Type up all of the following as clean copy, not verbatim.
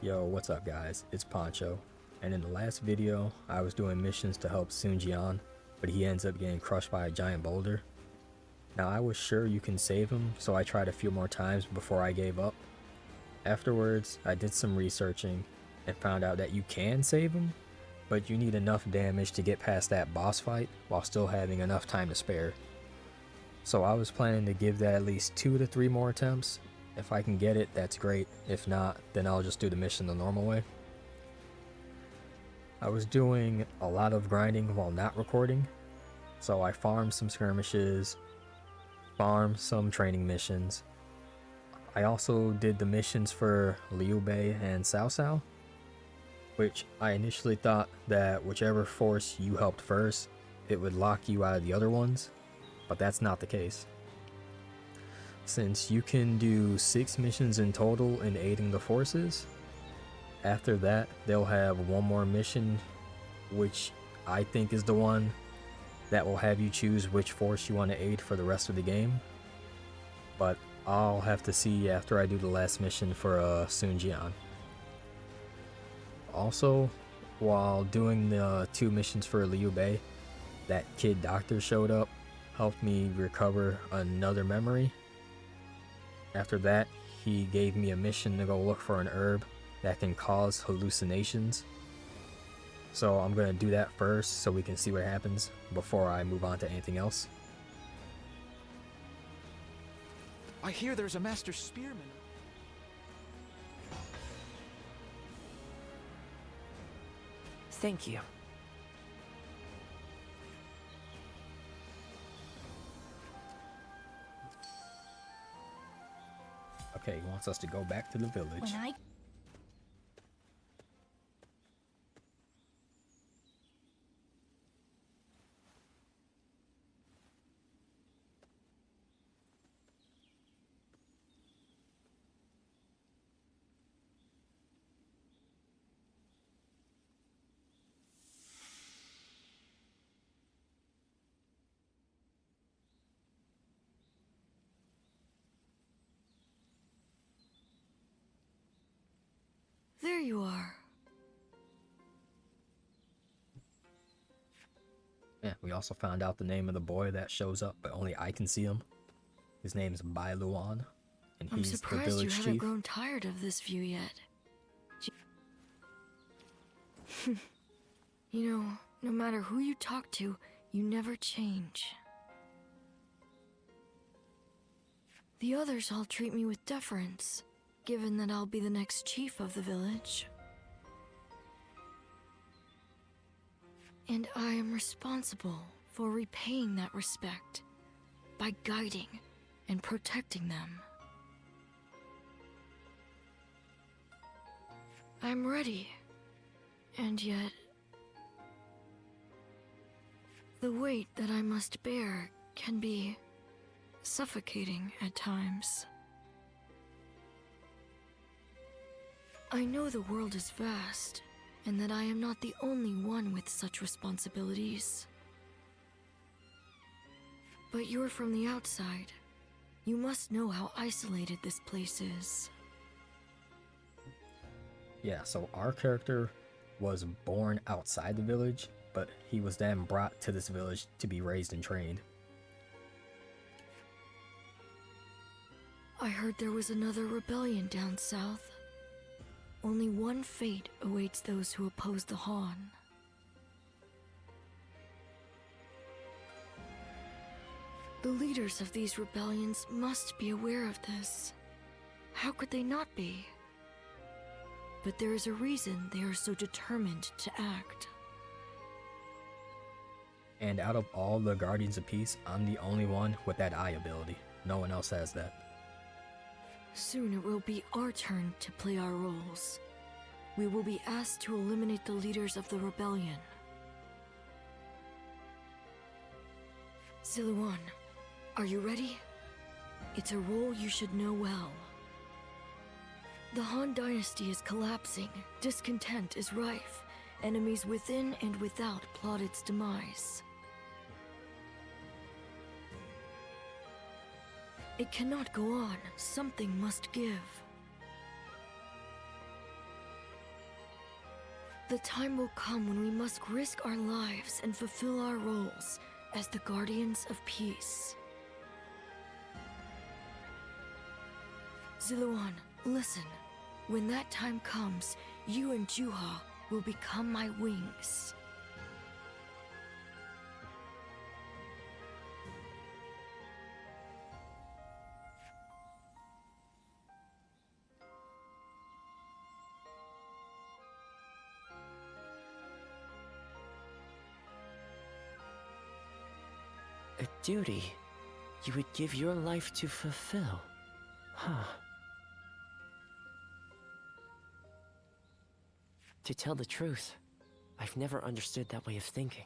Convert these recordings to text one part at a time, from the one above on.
Yo, what's up guys? It's Poncho, and in the last video, I was doing missions to help Sunjian, but he ends up getting crushed by a giant boulder. Now I was sure you can save him, so I tried a few more times before I gave up. Afterwards, I did some researching and found out that you can save him, but you need enough damage to get past that boss fight while still having enough time to spare. So I was planning to give that at least 2 to 3 more attempts. If I can get it, that's great. If not, then I'll just do the mission the normal way. I was doing a lot of grinding while not recording, so I farmed some skirmishes, farmed some training missions. I also did the missions for Liu Bei and Cao Cao, which I initially thought that whichever force you helped first, it would lock you out of the other ones, but that's not the case. Since you can do 6 missions in total in aiding the forces, after that they'll have one more mission, which I think is the one that will have you choose which force you want to aid for the rest of the game. But I'll have to see after I do the last mission for Sunjian. Also, while doing the 2 missions for Liu Bei, that kid doctor showed up, helped me recover another memory. After that, he gave me a mission to go look for an herb that can cause hallucinations. So I'm gonna do that first so we can see what happens before I move on to anything else. I hear there's a master spearman. Thank you. Okay, he wants us to go back to the village. There you are. Yeah, we also found out the name of the boy that shows up, but only I can see him. His name's Bai Luan, and I'm he's the surprised you village haven't chief. grown tired of this view yet. You know, no matter who you talk to, you never change. The others all treat me with deference, given that I'll be the next chief of the village. And I am responsible for repaying that respect by guiding and protecting them. I'm ready, and yet the weight that I must bear can be suffocating at times. I know the world is vast, and that I am not the only one with such responsibilities. But you're from the outside. You must know how isolated this place is. Yeah, so our character was born outside the village, but he was then brought to this village to be raised and trained. I heard there was another rebellion down south. Only one fate awaits those who oppose the Han. The leaders of these rebellions must be aware of this. How could they not be? But there is a reason they are so determined to act. And out of all the Guardians of Peace, I'm the only one with that eye ability. No one else has that. Soon it will be our turn to play our roles. We will be asked to eliminate the leaders of the rebellion. Ziluan, are you ready? It's a role you should know well. The Han Dynasty is collapsing, discontent is rife, enemies within and without plot its demise. It cannot go on. Something must give. The time will come when we must risk our lives and fulfill our roles as the Guardians of Peace. Ziluan, listen. When that time comes, you and Juha will become my wings. A duty you would give your life to fulfill. Huh. To tell the truth, I've never understood that way of thinking.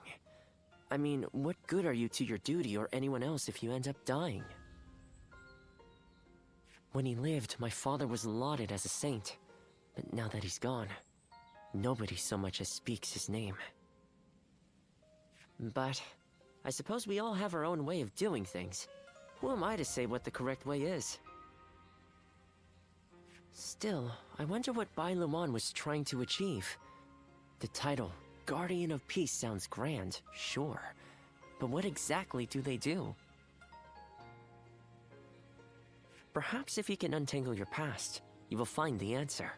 I mean, what good are you to your duty or anyone else if you end up dying? When he lived, my father was lauded as a saint. But now that he's gone, nobody so much as speaks his name. But I suppose we all have our own way of doing things. Who am I to say what the correct way is? Still, I wonder what Bai Luan was trying to achieve. The title, Guardian of Peace, sounds grand, sure. But what exactly do they do? Perhaps if you can untangle your past, you will find the answer.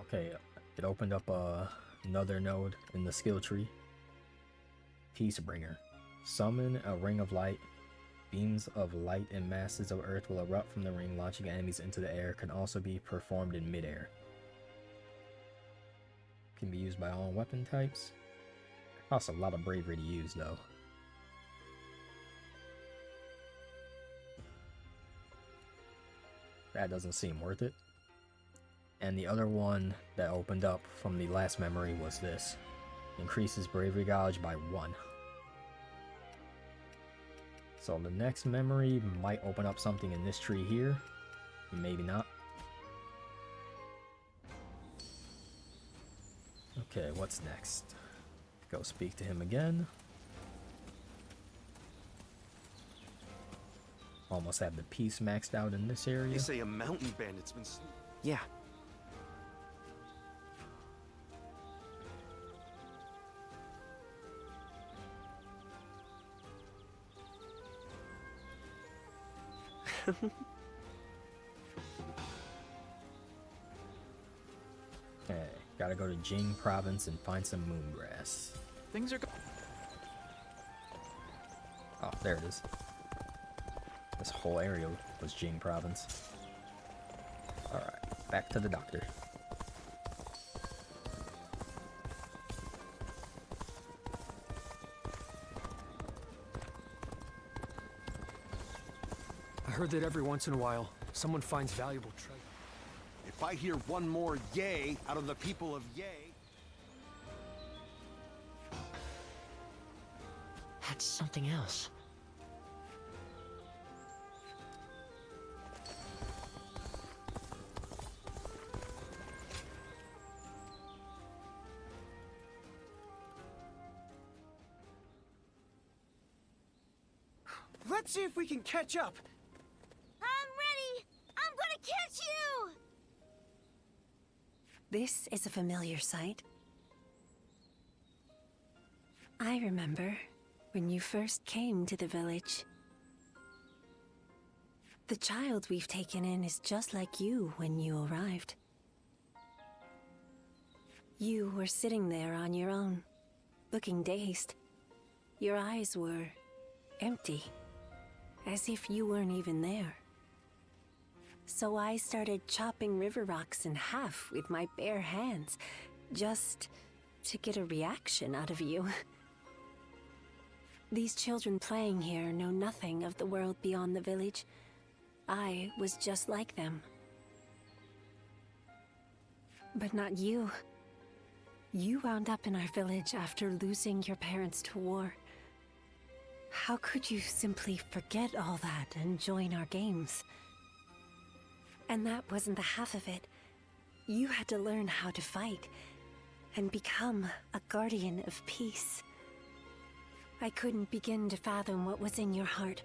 Okay, it opened up another node in the skill tree. Peacebringer. Summon a ring of light. Beams of light and masses of earth will erupt from the ring, launching enemies into the air. Can also be performed in midair. Can be used by all weapon types. Costs a lot of bravery to use though. That doesn't seem worth it. And the other one that opened up from the last memory was this. Increases bravery gauge by 1. So the next memory might open up something in this tree here. Maybe not. Okay, what's next? Go speak to him again. Almost have the peace maxed out in this area. They say a mountain bandit's been... Yeah. Okay, gotta go to Jing province and find some moongrass. Things are Oh, there it is. This whole area was Jing province. Alright, back to the doctor. I heard that every once in a while, someone finds valuable treasure. If I hear one more yay out of the people of yay... That's something else. Let's see if we can catch up. I'm ready! I'm gonna catch you! This is a familiar sight. I remember when you first came to the village. The child we've taken in is just like you when you arrived. You were sitting there on your own, looking dazed. Your eyes were empty, as if you weren't even there. So I started chopping river rocks in half with my bare hands, just to get a reaction out of you. These children playing here know nothing of the world beyond the village. I was just like them. But not you. You wound up in our village after losing your parents to war. How could you simply forget all that and join our games? And that wasn't the half of it. You had to learn how to fight. and become a guardian of peace. I couldn't begin to fathom what was in your heart,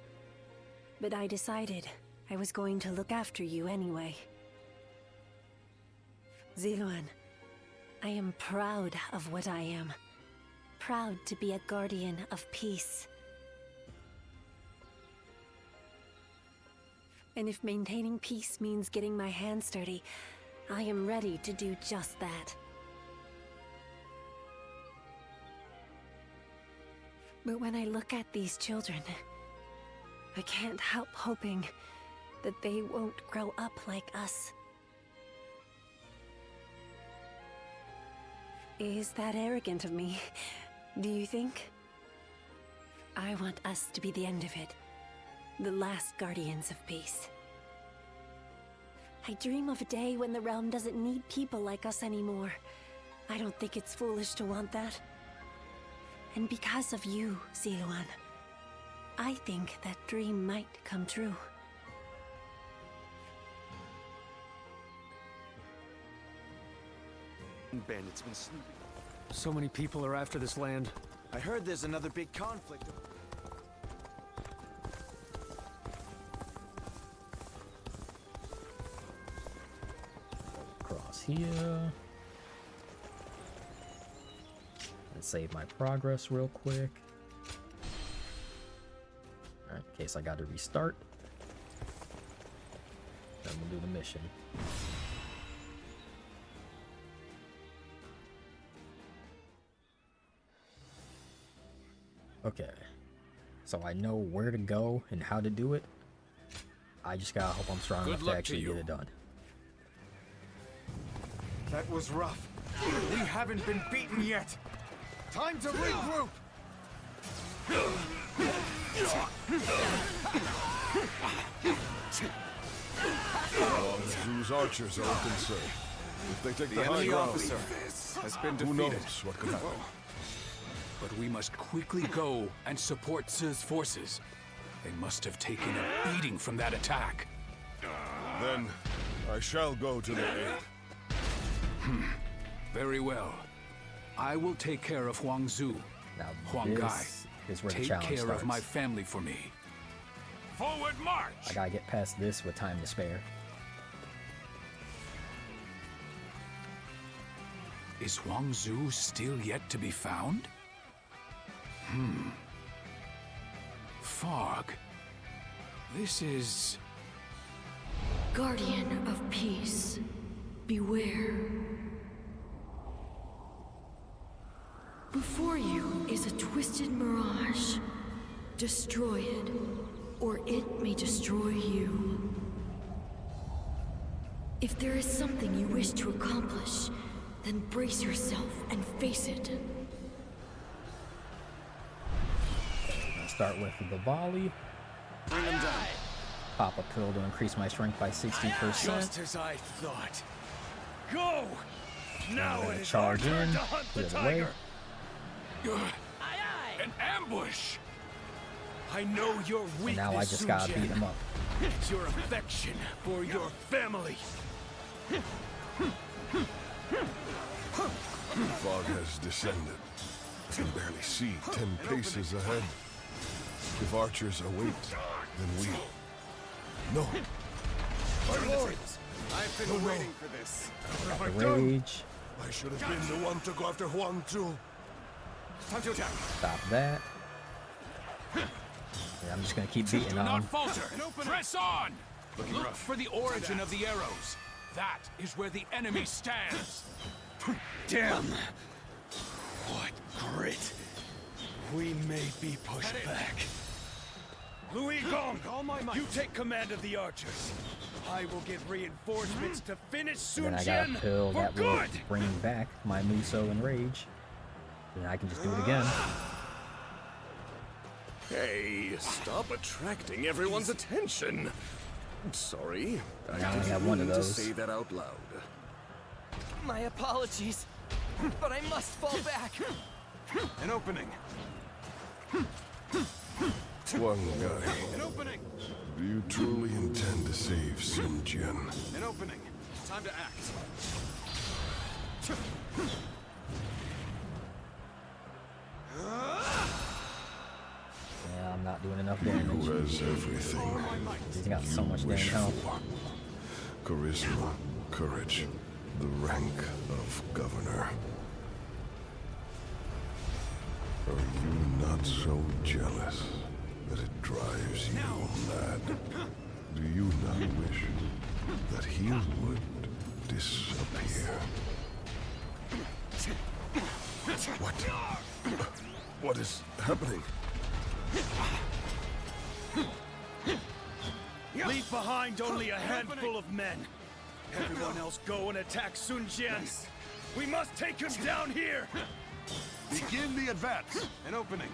but I decided I was going to look after you anyway. Ziluan, I am proud of what I am. Proud to be a guardian of peace. And if maintaining peace means getting my hands dirty, I am ready to do just that. But when I look at these children, I can't help hoping that they won't grow up like us. Is that arrogant of me, do you think? I want us to be the end of it. The last guardians of peace. I dream of a day when the realm doesn't need people like us anymore. I don't think it's foolish to want that. And because of you, Ziluan, I think that dream might come true. Bandits been sleeping. So many people are after this land. I heard there's another big conflict. Across here. And save my progress real quick. Alright, in case I gotta restart. Then we'll do the mission. Okay, so I know where to go and how to do it. I just gotta hope I'm strong enough to actually get it done. That was rough. We haven't been beaten yet. Time to regroup. Whose archers are open, sir. If they take the high enemy ground, officer has been who defeated. knows what could happen? But we must quickly go and support Ci's forces. They must have taken a beating from that attack. Then I shall go to their aid. Very well. I will take care of Huang Zhu. Now Huang Gai, this is where the take challenge care starts. of my family for me. Forward march! I gotta get past this with time to spare. Is Huang Zhu still yet to be found? Fog. This is... Guardian of peace, beware. Before you is a twisted mirage. Destroy it, or it may destroy you. If there is something you wish to accomplish, then brace yourself and face it. I'll start with the volley. Bring them down. Pop a pill to increase my strength by 60%. Just as I thought. Go! Now it is Charge our turn in, to hunt the clear the way. tiger. an ambush! I know your weakness, And now I just gotta Sun beat him up. It's your affection for your family. Fog has descended. I can barely see 10 paces ahead. If archers await, then we... No! My lord! I've been waiting for this. What have The I done? rage. I should have been the one to go after Huang Zhu. Time to attack. Stop that. Yeah, I'm just gonna keep beating Do on not him. falter! Press on! Look for the origin of the arrows. That is where the enemy stands. Damn! What grit! We may be pushed back. Louis Gong, you take command of the archers. I will get reinforcements to finish Sun Then I got a Jian pill for that will good. bring back my Muso and Rage. Then I can just do it again. Hey, stop attracting everyone's attention. Sorry, I Now I didn't have one of mean to those. say that out loud. My apologies, but I must fall back. An opening. Huang Gai, An opening. do you truly intend to save Sun Jian? An opening. Time to act. enough He damage. who has everything. He's got so much damn Wish health. for. Charisma, courage, the rank of governor. Are you not so jealous that it drives you mad? Do you not wish that he would disappear? What? What is happening? Leave behind only a handful of men. Everyone else go and attack Sun Jian. We must take him down here. Begin the advance. An opening.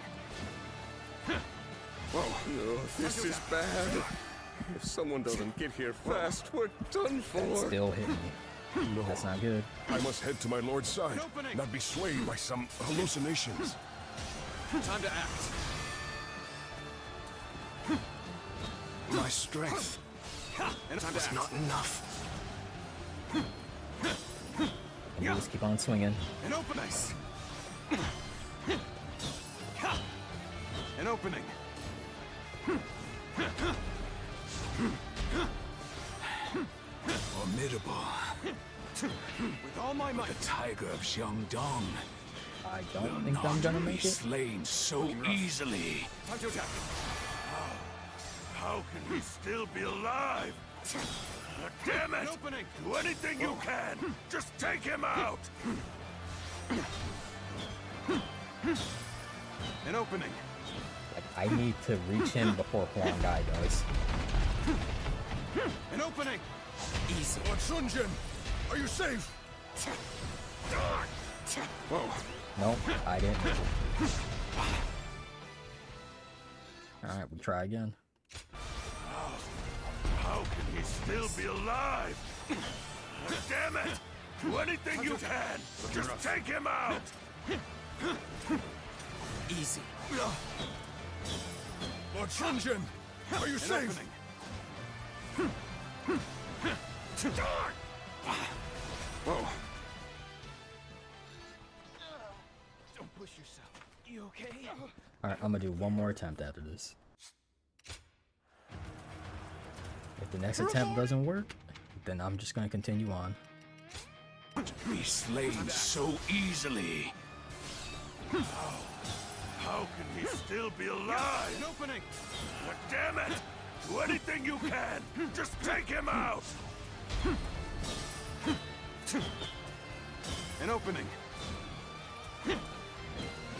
Oh, no, this is bad. If someone doesn't get here fast, we're done for. Still hit me. No. That's not good. I must head to my lord's side, not be swayed by some hallucinations. Time to act. My strength was not enough. And you just keep on swinging. An opening. An opening. Formidable. With all my might. The tiger of Xiangdong. I don't think I'm gonna make it. Slain so easily. Time to attack. How can we still be alive? Damn it! Opening. Do anything you can! Just take him out! An opening. Like, I need to reach him before Huang Gai does. An opening. Easy. Lord Sunjin, are you safe? Whoa. Nope, I didn't. Alright, we try again. How can he still be alive? Damn it! Do anything you can! Just take him out! Easy. Lord Sunjin, are you An safe? opening. Whoa. Don't push yourself. You okay? Alright, I'm gonna do one more attempt after this. If the next attempt doesn't work, then I'm just gonna continue on. Be slain so easily. How can he still be alive? An opening. Damn it! Do anything you can! Just take him out! An opening.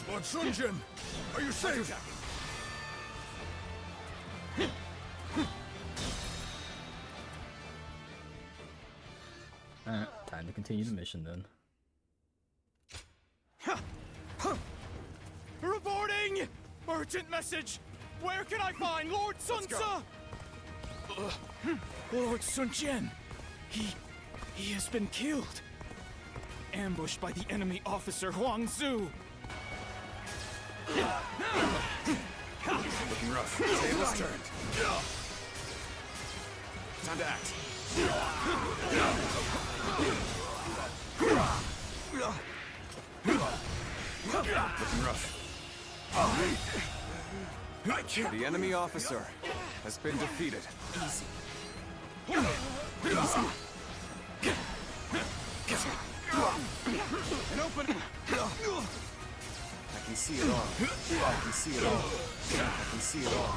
Lord Sunjin, are you safe? Alright, time to continue the mission then. Reporting! Urgent message! Where can I find Lord Sun Tzu? Lord Sun Jian. He has been killed. Ambushed by the enemy officer Huang Zu. Looking rough. Tables turned. Time to act. Looking rough. The enemy officer has been defeated. Easy. An opening. I can see it all. I can see it all. I can see it all.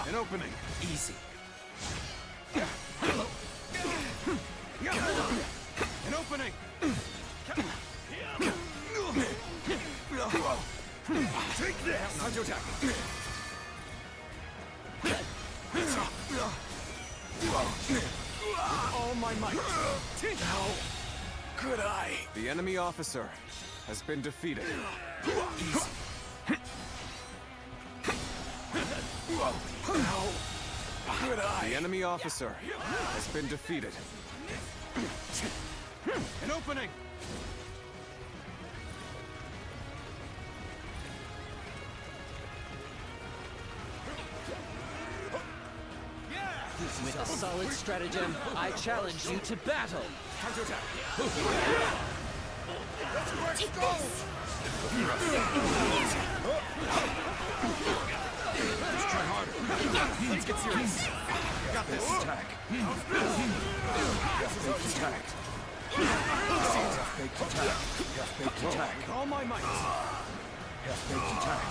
An opening. Easy. An opening. Take this! Time to attack. All my might. How could I? The enemy officer has been defeated. Easy. How could I? The enemy officer has been defeated. An opening. With a solid stratagem, I challenge you to battle. Time to attack. Take this! Just try harder. Let's get serious. Got this. Attack. Half-baked attack. Half-baked attack. Half-baked attack. With all my might. Half-baked attack.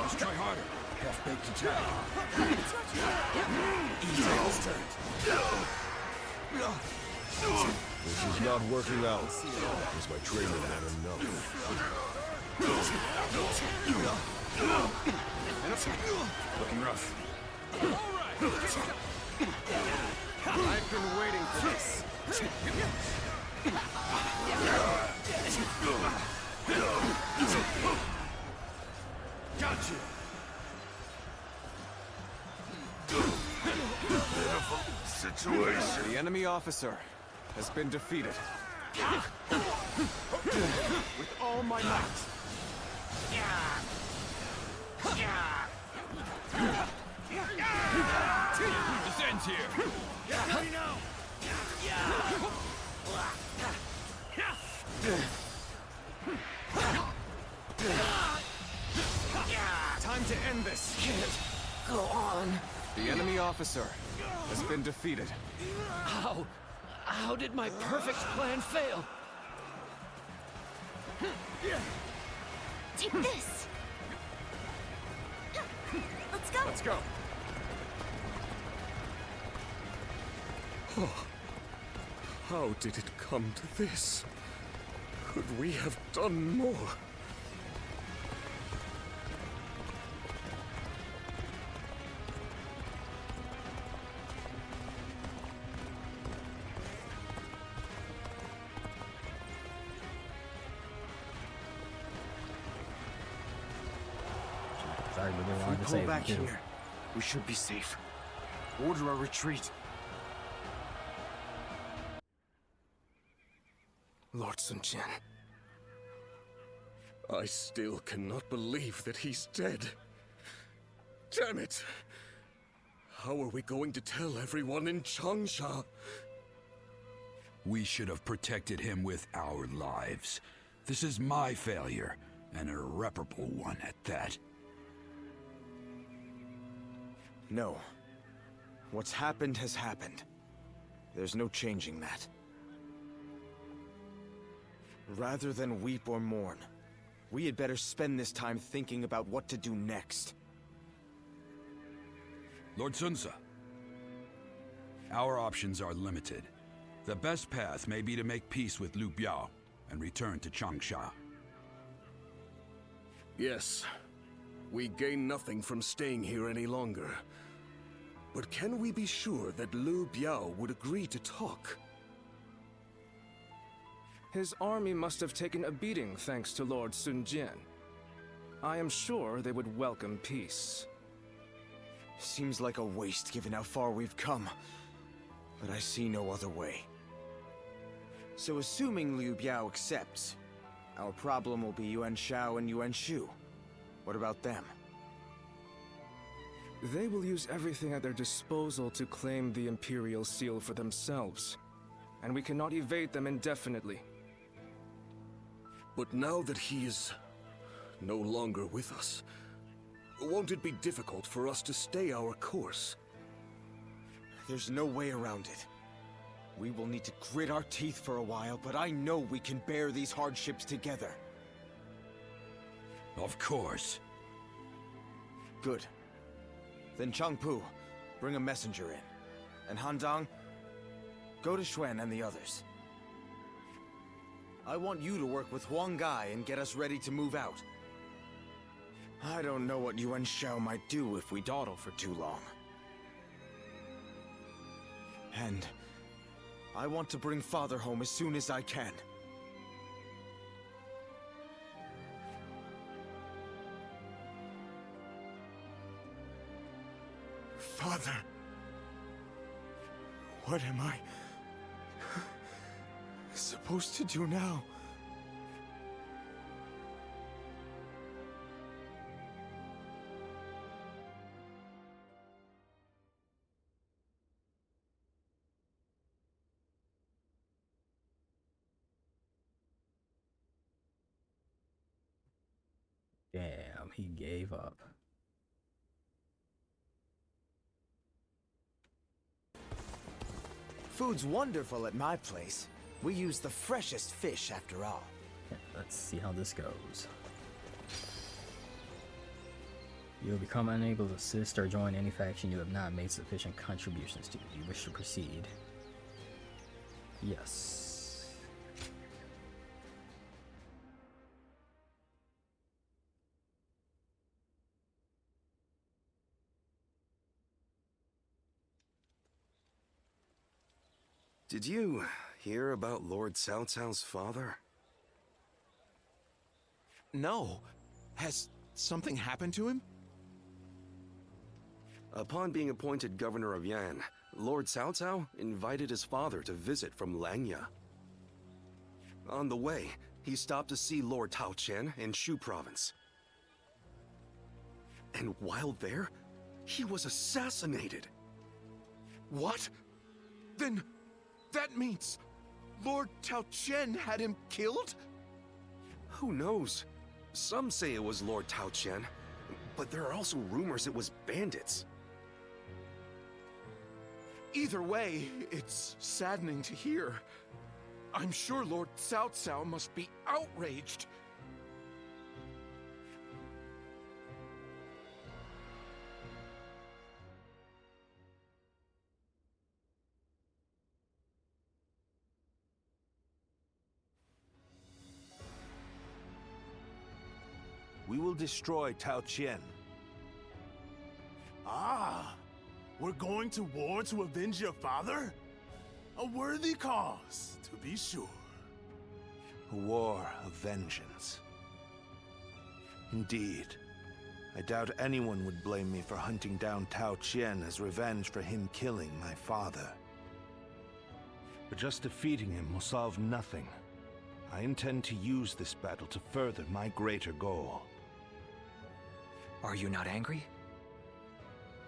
Let's try harder. Half-baked attack. Tails turned. This is not working out. Is my training not enough? Looking rough. I've been waiting for this. Got you. Situation. The enemy officer has been defeated. With all my might. This ends here. We know. Time to end this. Go on. The enemy officer has been defeated. How did my perfect plan fail? Take this! Let's go! Let's go. How did it come to this? Could we have done more? Sorry, we didn't If we want to pull say back we do. here, we should be safe. Order a retreat. Lord Sun Jian. I still cannot believe that he's dead. Damn it! How are we going to tell everyone in Changsha? We should have protected him with our lives. This is my failure, an irreparable one at that. No. What's happened has happened. There's no changing that. Rather than weep or mourn, we had better spend this time thinking about what to do next. Lord Sunsa, our options are limited. The best path may be to make peace with Liu Biao and return to Changsha. Yes. We gain nothing from staying here any longer. But can we be sure that Liu Biao would agree to talk? His army must have taken a beating thanks to Lord Sun Jian. I am sure they would welcome peace. Seems like a waste given how far we've come. But I see no other way. So assuming Liu Biao accepts, our problem will be Yuan Shao and Yuan Shu. What about them? They will use everything at their disposal to claim the Imperial Seal for themselves. And we cannot evade them indefinitely. But now that he is no longer with us, won't it be difficult for us to stay our course? There's no way around it. We will need to grit our teeth for a while, but I know we can bear these hardships together. Of course. Good. Then Changpu, bring a messenger in. And Handang, go to Xuan and the others. I want you to work with Huang Gai and get us ready to move out. I don't know what Yuan Shao might do if we dawdle for too long. And I want to bring Father home as soon as I can. Father, what am I supposed to do now? he gave up. Food's wonderful at my place. We use the freshest fish after all. Okay, let's see how this goes. You'll become unable to assist or join any faction you have not made sufficient contributions to. Do you wish to proceed? Yes. Did you hear about Lord Cao Cao's father? No. Has something happened to him? Upon being appointed governor of Yan, Lord Cao Cao invited his father to visit from Langya. On the way, he stopped to see Lord Tao Qian in Shu province. And while there, he was assassinated. What? Then that means Lord Tao Qian had him killed? Who knows? Some say it was Lord Tao Qian, but there are also rumors it was bandits. Either way, it's saddening to hear. I'm sure Lord Cao Cao must be outraged. We will destroy Tao Qian. Ah! We're going to war to avenge your father? A worthy cause, to be sure. A war of vengeance. Indeed. I doubt anyone would blame me for hunting down Tao Qian as revenge for him killing my father. But just defeating him will solve nothing. I intend to use this battle to further my greater goal. Are you not angry?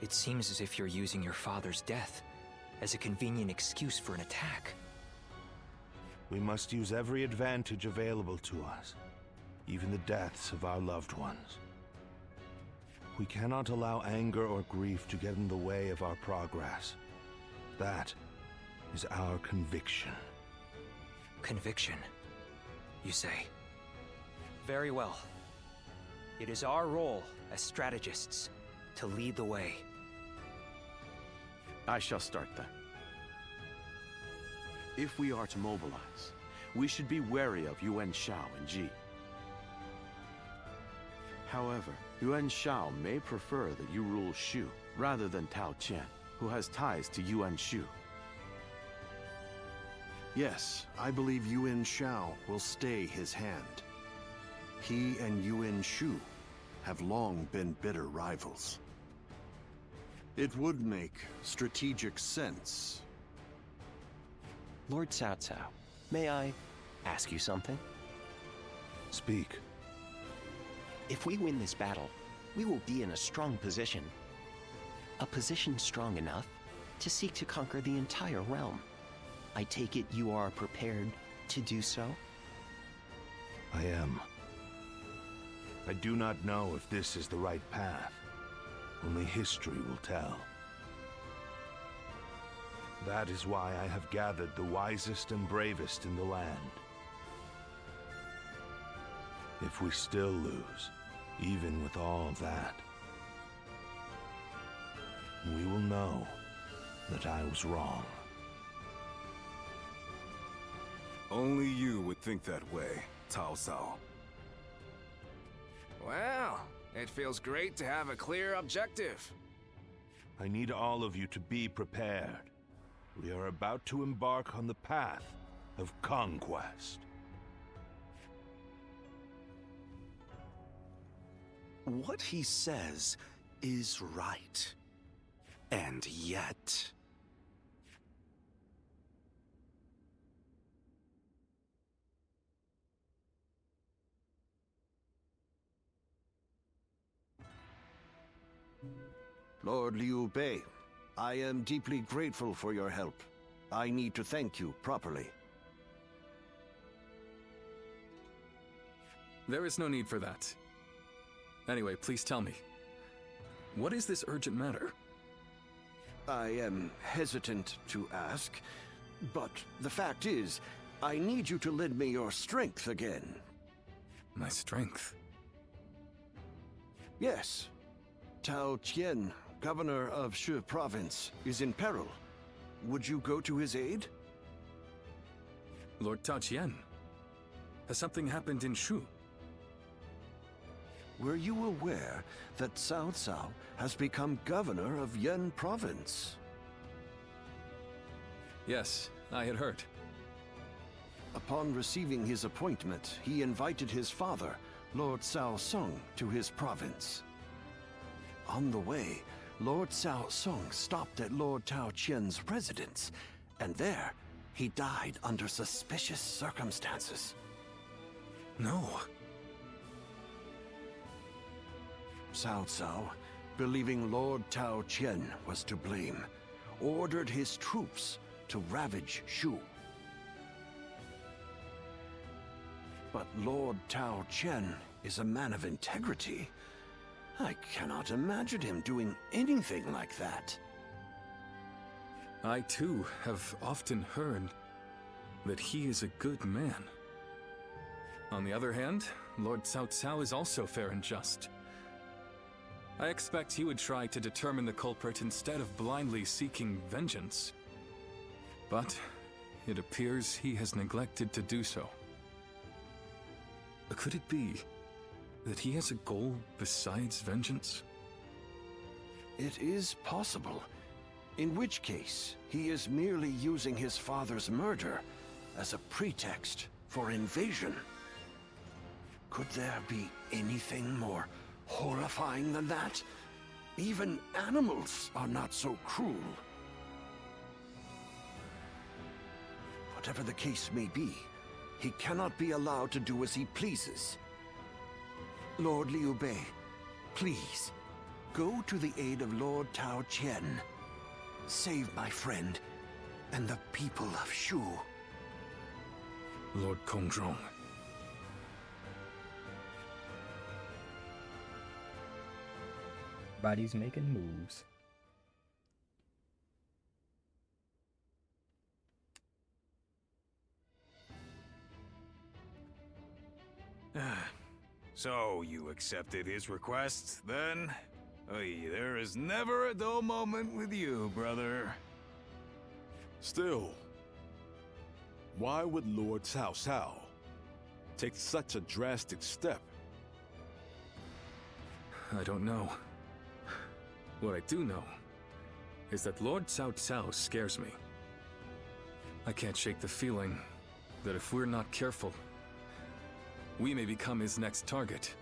It seems as if you're using your father's death as a convenient excuse for an attack. We must use every advantage available to us, even the deaths of our loved ones. We cannot allow anger or grief to get in the way of our progress. That is our conviction. Conviction, you say? Very well. It is our role as strategists to lead the way. I shall start then. If we are to mobilize, we should be wary of Yuan Shao and Ji. However, Yuan Shao may prefer that you rule Shu rather than Tao Qian, who has ties to Yuan Shu. Yes, I believe Yuan Shao will stay his hand. He and Yuan Shu have long been bitter rivals. It would make strategic sense. Lord Cao Cao, may I ask you something? Speak. If we win this battle, we will be in a strong position. A position strong enough to seek to conquer the entire realm. I take it you are prepared to do so? I am. I do not know if this is the right path. Only history will tell. That is why I have gathered the wisest and bravest in the land. If we still lose, even with all that, we will know that I was wrong. Only you would think that way, Cao Cao. Well, it feels great to have a clear objective. I need all of you to be prepared. We are about to embark on the path of conquest. What he says is right. And yet... Lord Liu Bei, I am deeply grateful for your help. I need to thank you properly. There is no need for that. Anyway, please tell me. What is this urgent matter? I am hesitant to ask, but the fact is, I need you to lend me your strength again. My strength? Yes. Tao Qian, governor of Shu province, is in peril. Would you go to his aid? Lord Tao Qian? Has something happened in Shu? Were you aware that Cao Cao has become governor of Yan province? Yes, I had heard. Upon receiving his appointment, he invited his father, Lord Cao Song, to his province. On the way, Lord Cao Song stopped at Lord Tao Qian's residence, and there, he died under suspicious circumstances. No. Cao Cao, believing Lord Tao Qian was to blame, ordered his troops to ravage Shu. But Lord Tao Qian is a man of integrity. I cannot imagine him doing anything like that. I too have often heard that he is a good man. On the other hand, Lord Cao Cao is also fair and just. I expect he would try to determine the culprit instead of blindly seeking vengeance. But it appears he has neglected to do so. Could it be that he has a goal besides vengeance? It is possible. In which case, he is merely using his father's murder as a pretext for invasion. Could there be anything more horrifying than that? Even animals are not so cruel. Whatever the case may be, he cannot be allowed to do as he pleases. Lord Liu Bei, please, go to the aid of Lord Tao Qian. Save my friend and the people of Shu. Lord Kongzhong. Everybody's making moves. So, you accepted his request, then? Oy, there is never a dull moment with you, brother. Still, why would Lord Cao Cao take such a drastic step? I don't know. What I do know is that Lord Cao Cao scares me. I can't shake the feeling that if we're not careful, we may become his next target.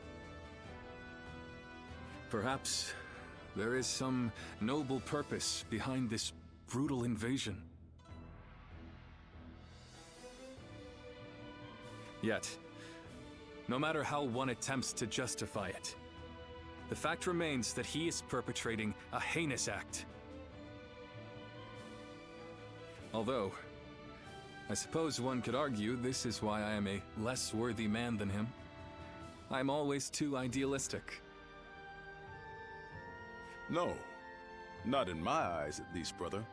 Perhaps there is some noble purpose behind this brutal invasion. Yet, no matter how one attempts to justify it, the fact remains that he is perpetrating a heinous act. Although, I suppose one could argue this is why I am a less worthy man than him. I'm always too idealistic. No, not in my eyes at least, brother.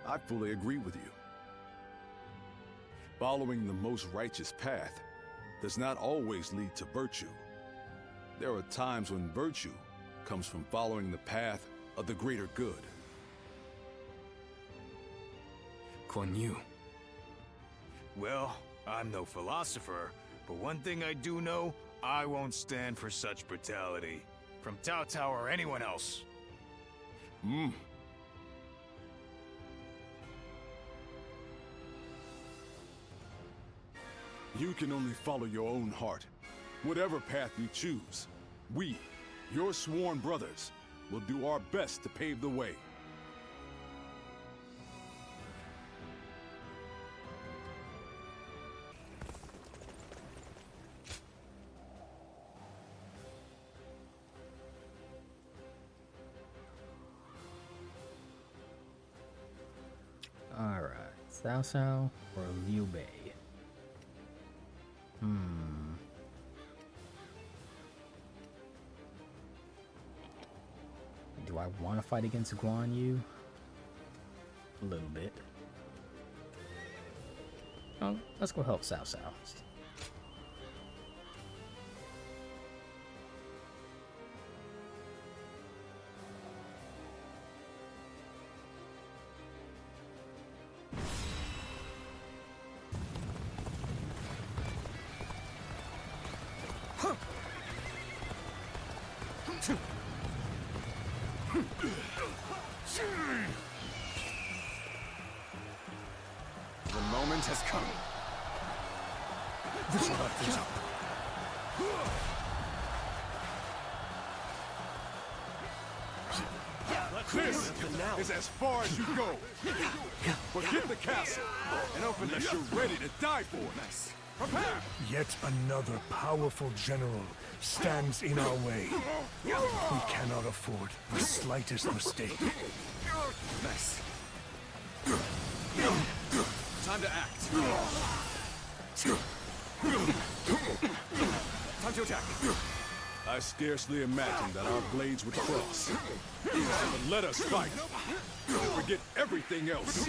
I fully agree with you. Following the most righteous path does not always lead to virtue. There are times when virtue comes from following the path of the greater good. Guan Yu. Well, I'm no philosopher, but one thing I do know, I won't stand for such brutality. From Cao Cao or anyone else. You can only follow your own heart. Whatever path you choose, we, your sworn brothers, will do our best to pave the way. Alright, Cao Cao or Liu Bei? want to fight against Guan Yu? A little bit. Oh, let's go help Cao Cao. The moment has come. This will wrap things up. This is as far as you go. Forget the castle and open unless you're ready to die for it. Nice. Prepare! Yet another powerful general stands in our way. We cannot afford the slightest mistake. Nice. Time to act. Time to attack. I scarcely imagined that our blades would cross. But let us fight and forget everything else.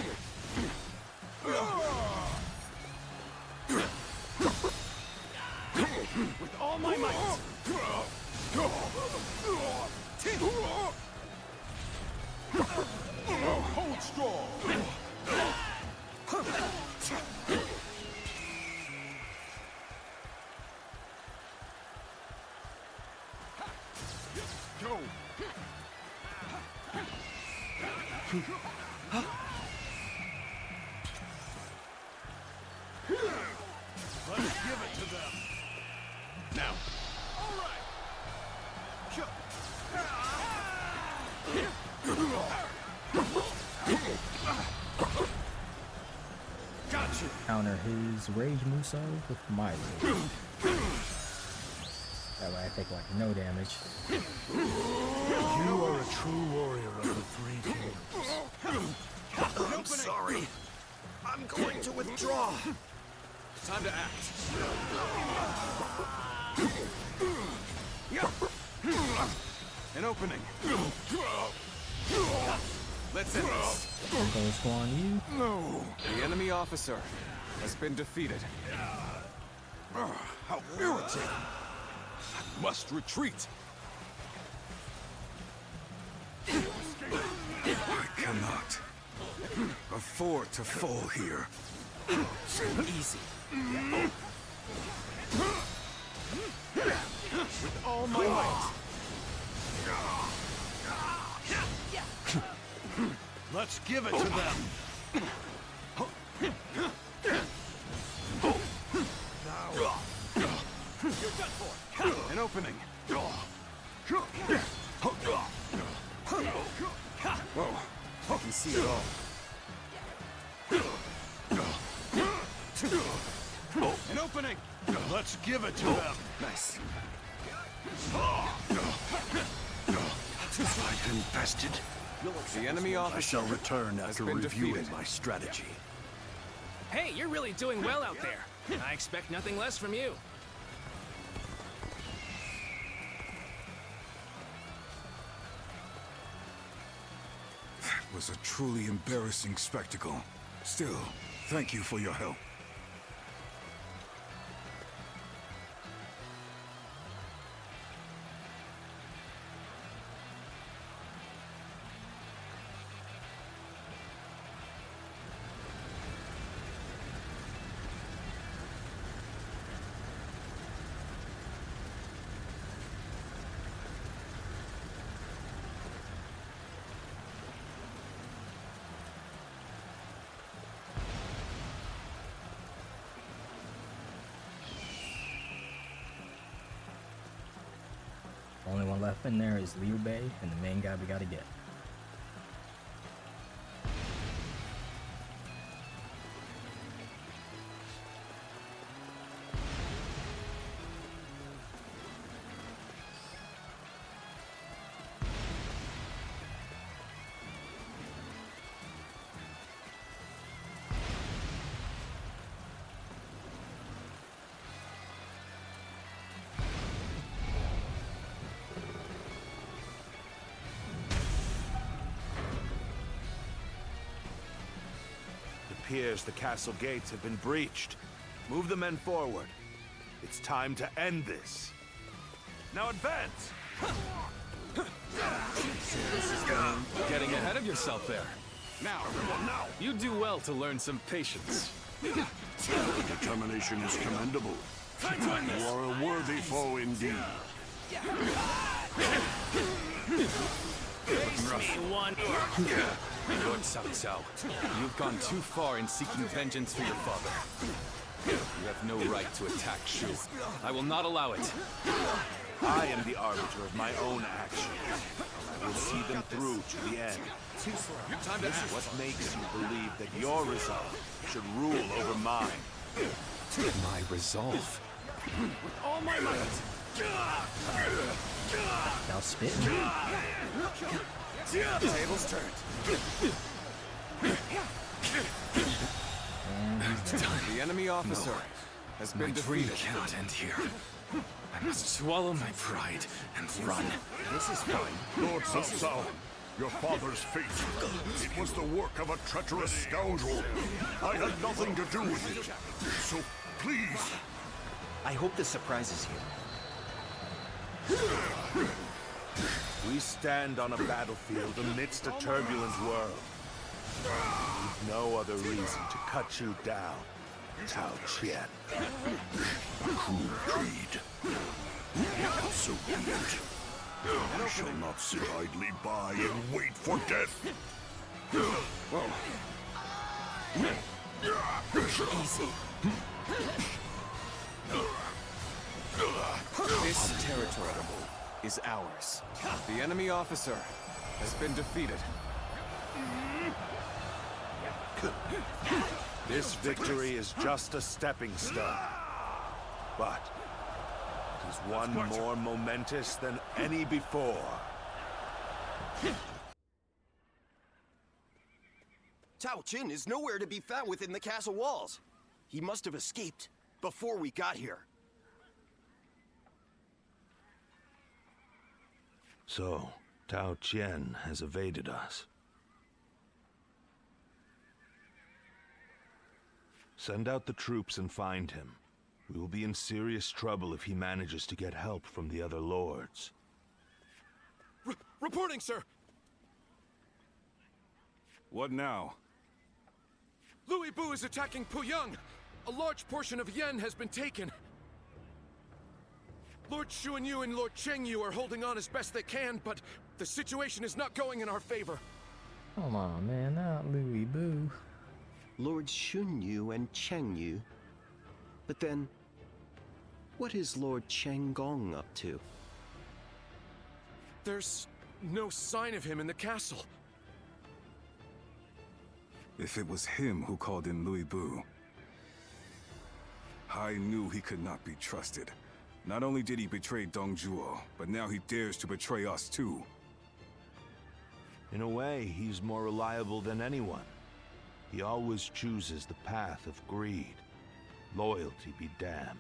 With all my might. Hold strong. Go. Let's give it to them. Now. All right. Gotcha. Counter his Rage Muso with my Rage. That way I take like no damage. You are a true warrior of the Three Kingdoms. I'm sorry. I'm going to withdraw. Time to act. An opening. Let's end this. There goes Guan Yu. No. The enemy officer has been defeated. How irritating. I must retreat. I cannot afford to fall here. Easy. With all my might. Let's give it to them. Now. You're done for. An opening. Whoa. I can see it all. An opening. Let's give it to them. Nice. I've been bested. The enemy I officer shall return has after been reviewing defeated. my strategy. Hey, you're really doing well out there. I expect nothing less from you. That was a truly embarrassing spectacle. Still, thank you for your help. Only one left in there is Liu Bei and the main guy we gotta get. appears the castle gates have been breached. Move the men forward. It's time to end this. Now advance! Getting ahead of yourself there. Now, you do well to learn some patience. Determination is commendable. You are a worthy foe indeed. Lord Cao Cao, you've gone too far in seeking vengeance for your father. You have no right to attack Shu. I will not allow it. I am the arbiter of my own actions. I will see them through to the end. This is what makes you believe that your resolve should rule over mine. My resolve? With all my might. Now spitting. Tables turned. The enemy officer has been defeated. My dream cannot end here. I must swallow my pride and run. This is fine. Lord Cao Cao, your father's fate. It was the work of a treacherous scoundrel. I had nothing to do with it. So, please. I hope this surprises you. We stand on a battlefield amidst a turbulent world. We've no other reason to cut you down, Tao Qian. A cruel creed. So be it. I shall not sit idly by and wait for death. Easy. This territory is ours. The enemy officer has been defeated. This victory is just a stepping stone. But it is one more momentous than any before. Tao Qin is nowhere to be found within the castle walls. He must have escaped before we got here. So, Tao Qian has evaded us. Send out the troops and find him. We will be in serious trouble if he manages to get help from the other lords. Reporting, sir! What now? Louis Bu is attacking Puyang! A large portion of Yen has been taken. Lord Xuanyu and Lord Chengyu are holding on as best they can, but the situation is not going in our favor. Come on, man, not Louis Boo. Lord Xunyu and Chengyu. But then, what is Lord Chenggong up to? There's no sign of him in the castle. If it was him who called in Louis Bu, I knew he could not be trusted. Not only did he betray Dongzhuo, but now he dares to betray us too. In a way, he's more reliable than anyone. He always chooses the path of greed. Loyalty be damned.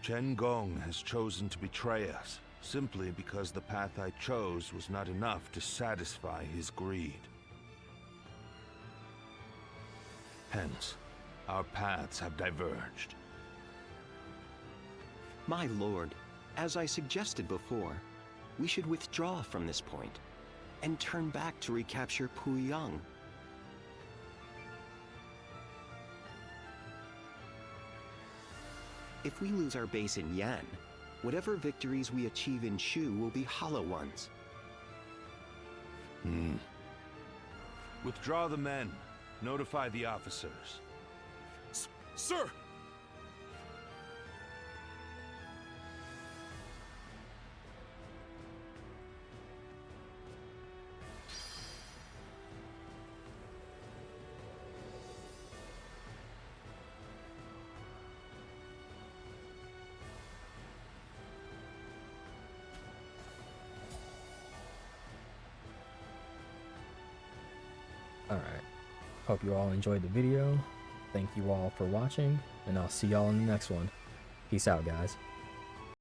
Chen Gong has chosen to betray us, simply because the path I chose was not enough to satisfy his greed. Hence, our paths have diverged. My lord, as I suggested before, we should withdraw from this point and turn back to recapture Puyang. If we lose our base in Yan, whatever victories we achieve in Shu will be hollow ones. Withdraw the men. Notify the officers. Sir! Alright, hope you all enjoyed the video. Thank you all for watching, and I'll see y'all in the next one. Peace out, guys.